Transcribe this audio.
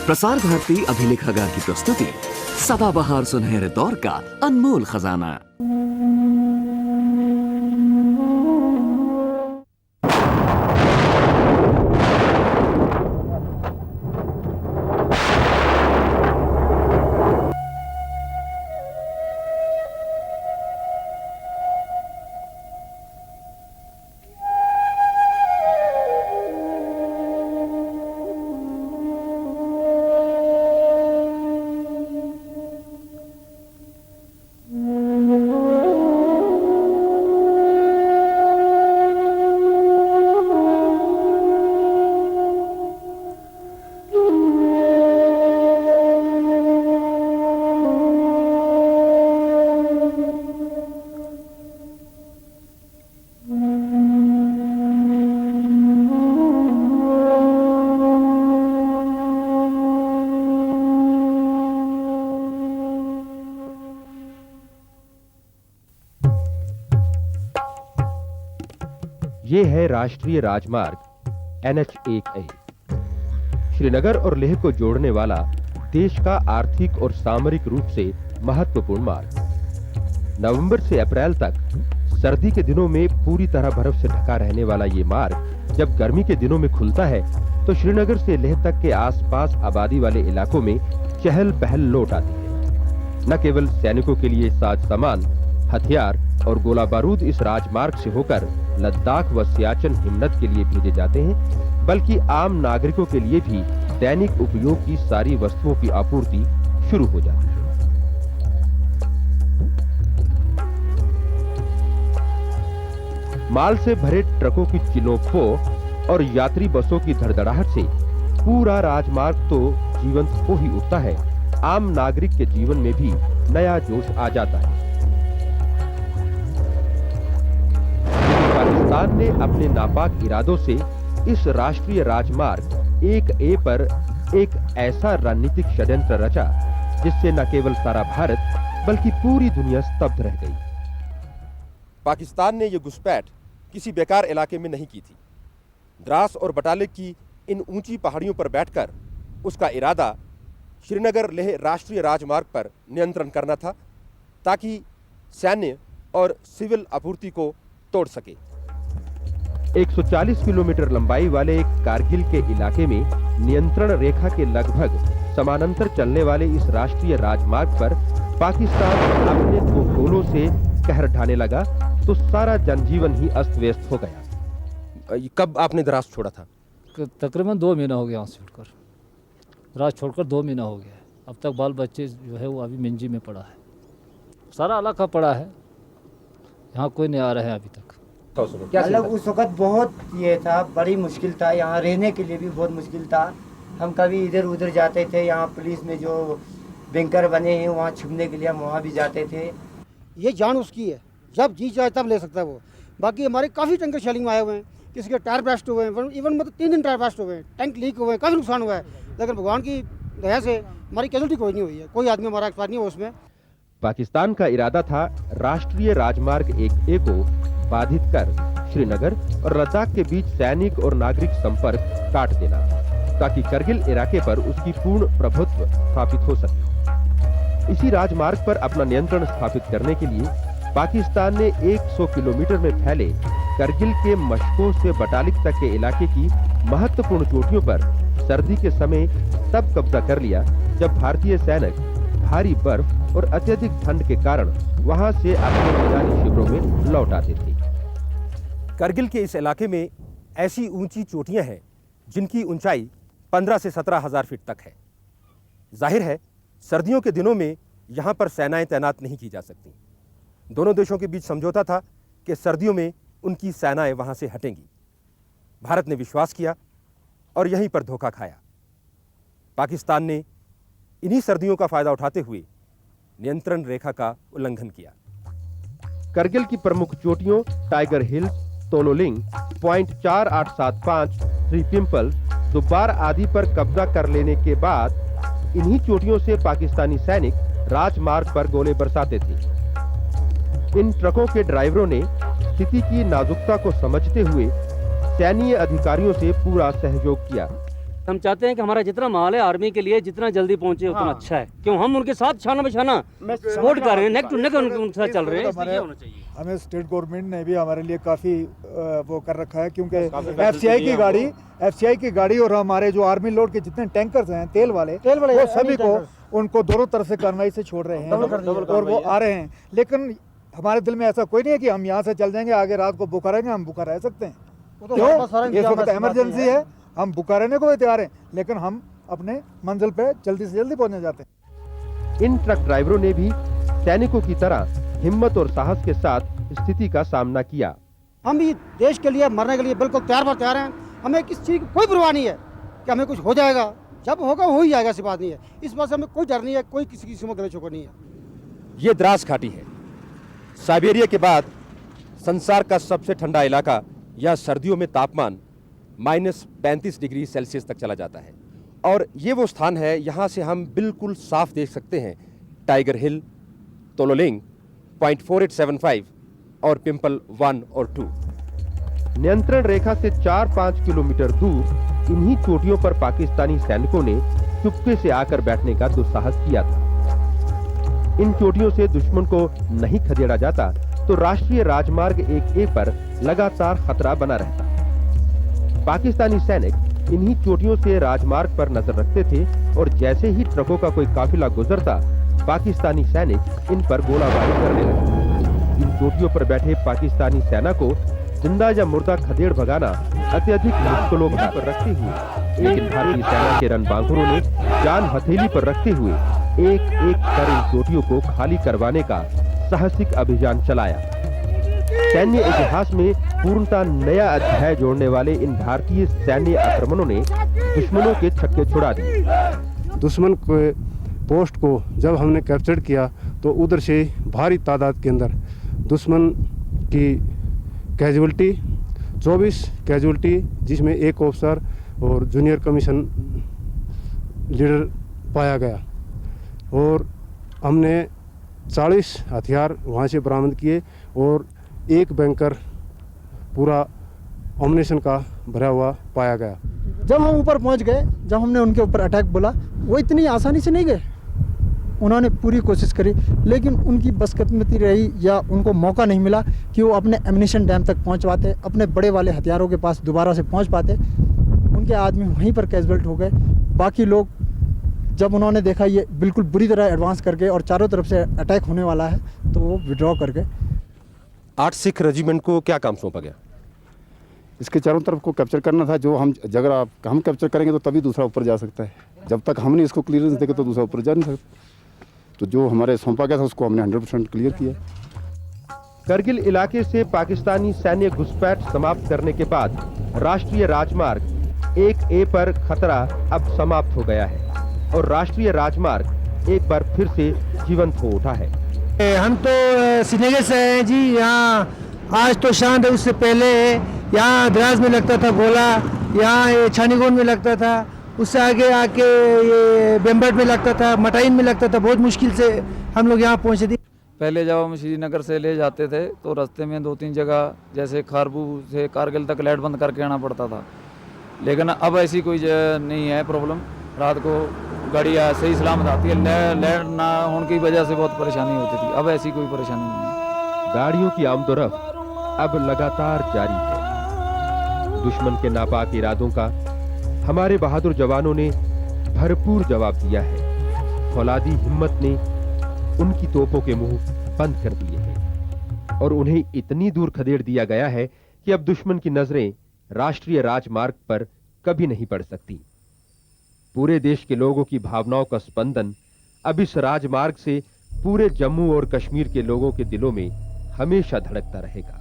प्रसार भारती अभिलेखागार की प्रस्तुति सदाबहार सुनहरे दौर का अनमोल खजाना। ये है राष्ट्रीय राजमार्ग NH-1A, श्रीनगर और लेह को जोड़ने वाला देश का आर्थिक और सामरिक रूप से महत्वपूर्ण मार्ग। नवंबर से अप्रैल तक सर्दी के दिनों में पूरी तरह बर्फ से ढका रहने वाला ये मार्ग जब गर्मी के दिनों में खुलता है तो श्रीनगर से लेह तक के आसपास आबादी वाले इलाकों में चहल पहल लौट आती है। न केवल सैनिकों के लिए साज सामान, हथियार और गोला बारूद इस राजमार्ग से होकर लद्दाख व सियाचिन हिमनद के लिए भेजे जाते हैं, बल्कि आम नागरिकों के लिए भी दैनिक उपयोग की सारी वस्तुओं की आपूर्ति शुरू हो जाती है। माल से भरे ट्रकों की चिनोखो और यात्री बसों की धड़धड़ाहट से पूरा राजमार्ग तो जीवंत हो ही उठता है, आम नागरिक के जीवन में भी नया जोश आ जाता है। पाकिस्तान ने अपने नापाक इरादों से इस राष्ट्रीय राजमार्ग 1A पर एक ऐसा रणनीतिक षड्यंत्र रचा जिससे न केवल सारा भारत बल्कि पूरी दुनिया स्तब्ध रह गई। पाकिस्तान ने यह घुसपैठ किसी बेकार इलाके में नहीं की थी। द्रास और बटालिक की इन ऊंची पहाड़ियों पर बैठकर उसका इरादा श्रीनगर लेह राष्ट्रीय राजमार्ग पर नियंत्रण करना था ताकि सैन्य और सिविल आपूर्ति को तोड़ सके। 140 किलोमीटर लंबाई वाले एक कारगिल के इलाके में नियंत्रण रेखा के लगभग समानांतर चलने वाले इस राष्ट्रीय राजमार्ग पर पाकिस्तान अपने तोपों से कहर ढाने लगा तो सारा जनजीवन ही अस्त व्यस्त हो गया। कब आपने द्रास छोड़ा था? तकरीबन 2 महीना हो गया यहाँ से छोड़कर, द्रास छोड़कर 2 महीना हो गया है। अब तक बाल बच्चे जो है वो अभी मिंजी में पड़ा है, सारा इलाका पड़ा है, यहाँ कोई नहीं आ रहा है अभी तक। मतलब उस वक्त बहुत ये था, बड़ी मुश्किल था, यहाँ रहने के लिए भी बहुत मुश्किल था। हम कभी इधर उधर जाते थे, यहाँ पुलिस में जो बैंकर बने हैं वहाँ छुपने के लिए हम वहाँ भी जाते थे। ये जान उसकी है, जब जी चाहे तब ले सकता है वो। बाकी हमारे काफ़ी टैंकर शेलिंग में आए हुए हैं, किसी के टायर ब्लास्ट हुए हैं, इवन मतलब 3 दिन टायर ब्लास्ट हुए हैं, टैंक लीक हुए हैं, काफ़ी नुकसान हुआ है। लेकिन भगवान की दया से हमारी कैजुअल्टी कोई नहीं हुई है, कोई आदमी हमारा एक्सपायर नहीं हुआ उसमें। पाकिस्तान का इरादा था राष्ट्रीय राजमार्ग 1A को बाधित कर श्रीनगर और लद्दाख के बीच सैनिक और नागरिक संपर्क काट देना ताकि करगिल इलाके पर उसकी पूर्ण प्रभुत्व स्थापित हो सके। इसी राजमार्ग पर अपना नियंत्रण स्थापित करने के लिए पाकिस्तान ने 100 किलोमीटर में फैले करगिल के मशकों से बटालिक तक के इलाके की महत्वपूर्ण चोटियों पर सर्दी के समय तब कब्जा कर लिया जब भारतीय सैनिक भारी बर्फ और अत्यधिक ठंड के कारण वहां से अपने मैदानी शिविरों में लौट आते थे। करगिल के इस इलाके में ऐसी ऊंची चोटियां हैं जिनकी ऊंचाई 15 से 17 हजार फीट तक है। जाहिर है सर्दियों के दिनों में यहां पर सेनाएं तैनात नहीं की जा सकती। दोनों देशों के बीच समझौता था कि सर्दियों में उनकी सेनाएं वहां से हटेंगी। भारत ने विश्वास किया और यहीं पर धोखा खाया। पाकिस्तान ने इन्हीं सर्दियों का फायदा उठाते हुए नियंत्रण रेखा का उल्लंघन किया। करगिल की प्रमुख चोटियों Tiger Hills, Tololing, Point 4875, three Pimples, दुब्बार आदि पर कब्जा कर लेने के बाद इन्हीं चोटियों से पाकिस्तानी सैनिक राजमार्ग पर गोले बरसाते थे। इन ट्रकों के ड्राइवरों ने स्थिति की नाजुकता को समझते हुए सैन्य अधिकारियों से पूरा सहयोग किया। हम चाहते हैं कि हमारा जितना माल है आर्मी के लिए जितना जल्दी पहुंचे उतना अच्छा है, क्यों हम उनके साथ छाना बछाना सपोर्ट कर रहे हैं, नेक टू नेक उनके साथ चल रहे हैं। हमें स्टेट गवर्नमेंट ने भी हमारे लिए काफ़ी वो कर रखा है, क्योंकि एफसीआई की गाड़ी और हमारे जो आर्मी लोड के जितने टैंकर्स हैं तेल वाले वो सभी को उनको दोनों तरफ से कार्रवाई से छोड़ रहे हैं और वो आ रहे हैं। लेकिन हमारे दिल में ऐसा कोई नहीं है कि हम यहाँ से चल जाएंगे, आगे रात को भूखा रहेंगे, हम भूखा रह सकते हैं। क्यों? इस वक्त इमरजेंसी है, हम भूखा रहने को भी तैयार हैं, लेकिन हम अपने मंजिल पे जल्दी से जल्दी पहुंचना चाहते हैं। इन ट्रक ड्राइवरों ने भी सैनिकों की तरह हिम्मत और साहस के साथ स्थिति का सामना किया। हम भी देश के लिए मरने के लिए बिल्कुल तैयार हैं। हमें किसी चीज़ की कोई परवाह नहीं है कि हमें कुछ हो जाएगा, जब होगा हो ही जाएगा, ऐसी बात नहीं है। इस बात से हमें कोई डर नहीं है, कोई किसी किस्म का गले छोकर नहीं है। ये द्रास घाटी है, साइबेरिया के बाद संसार का सबसे ठंडा इलाका। यह सर्दियों में तापमान -35 डिग्री सेल्सियस तक चला जाता है और ये वो स्थान है यहाँ से हम बिल्कुल साफ देख सकते हैं टाइगर हिल, तोलोलिंग, पॉइंट 4875 और पिंपल 1 और 2। नियंत्रण रेखा से 4-5 किलोमीटर दूर इन्हीं चोटियों पर पाकिस्तानी सैनिकों ने चुपके से आकर बैठने का दुस्साहस किया था। इन चोटियों से दुश्मन को नहीं खदेड़ा जाता तो राष्ट्रीय राजमार्ग 1A पर लगातार खतरा बना रहता। पाकिस्तानी सैनिक इन्हीं चोटियों से राजमार्ग पर नजर रखते थे और जैसे ही ट्रकों का कोई काफिला गुजरता, पाकिस्तानी सैनिक इन पर गोलाबारी करने लगे। इन चोटियों पर बैठे पाकिस्तानी सेना को जिंदा या मुर्दा खदेड़ भगाना अत्यधिक मुश्किलों पर रखते हुए एक भारतीय सेना के रणबांकुरों ने जान हथेली पर रखते हुए एक एक कर इन चोटियों को खाली करवाने का साहसिक अभियान चलाया। सैन्य इतिहास में पूर्णतः नया अध्याय जोड़ने वाले इन भारतीय सैन्य आक्रमणों ने दुश्मनों के छक्के छुड़ा दिए। दुश्मन के पोस्ट को जब हमने कैप्चर किया तो उधर से भारी तादाद के अंदर दुश्मन की कैजुअल्टी 24 कैजुअल्टी, जिसमें एक ऑफिसर और जूनियर कमीशन लीडर पाया गया और हमने 40 हथियार वहाँ से बरामद किए और एक बैंकर पूरा अम्युनिशन का भरा हुआ पाया गया। जब हम ऊपर पहुँच गए, जब हमने उनके ऊपर अटैक बोला, वो इतनी आसानी से नहीं गए। उन्होंने पूरी कोशिश करी, लेकिन उनकी बदकिस्मती रही या उनको मौका नहीं मिला कि वो अपने एम्युनिशन डैम तक पहुँच पाते, अपने बड़े वाले हथियारों के पास दोबारा से पहुँच पाते। उनके आदमी वहीं पर कैजुअल्ट हो गए। बाकी लोग जब उन्होंने देखा ये बिल्कुल बुरी तरह एडवांस करके और चारों तरफ से अटैक होने वाला है, तो वो विड्रॉ कर गए। 8 सिख रेजिमेंट को क्या काम सौंपा गया? इसके चारों तरफ को कैप्चर करना था। जो हम अगर हम कैप्चर करेंगे तो तभी दूसरा ऊपर जा सकता है। जब तक हमने इसको क्लियरेंस देगा तो दूसरा ऊपर जा नहीं सकता। तो जो हमारे सौंपा गया था उसको हमने 100% क्लियर किया। करगिल इलाके से पाकिस्तानी सैन्य घुसपैठ समाप्त करने के बाद राष्ट्रीय राजमार्ग 1A पर खतरा अब समाप्त हो गया है और राष्ट्रीय राजमार्ग एक बार फिर से जीवंत हो उठा है। हम तो श्रीनगर से हैं जी। यहाँ आज तो शांत है, उससे पहले यहाँ द्रास में लगता था गोला, यहाँ छानीगोंड में लगता था, उससे आगे आके ये बेम्बट में लगता था, मटाइन में लगता था। बहुत मुश्किल से हम लोग यहाँ पहुँचे थे। पहले जब हम श्रीनगर से ले जाते थे तो रास्ते में 2-3 जगह जैसे खारबू से कारगिल तक लाइट बंद करके आना पड़ता था, लेकिन अब ऐसी कोई नहीं है प्रॉब्लम। रात को गाड़ी सही सलामत आती है। लाइट ना होने की वजह से बहुत परेशानी होती थी, अब ऐसी कोई परेशानी नहीं है। गाड़ियों की आमदोरफ्त अब लगातार जारी है। दुश्मन के नापाक इरादों का हमारे बहादुर जवानों ने भरपूर जवाब दिया है। फौलादी हिम्मत ने उनकी तोपों के मुंह बंद कर दिए हैं और उन्हें इतनी दूर खदेड़ दिया गया है कि अब दुश्मन की नजरें राष्ट्रीय राजमार्ग पर कभी नहीं पड़ सकती। पूरे देश के लोगों की भावनाओं का स्पंदन अब इस राजमार्ग से पूरे जम्मू और कश्मीर के लोगों के दिलों में हमेशा धड़कता रहेगा।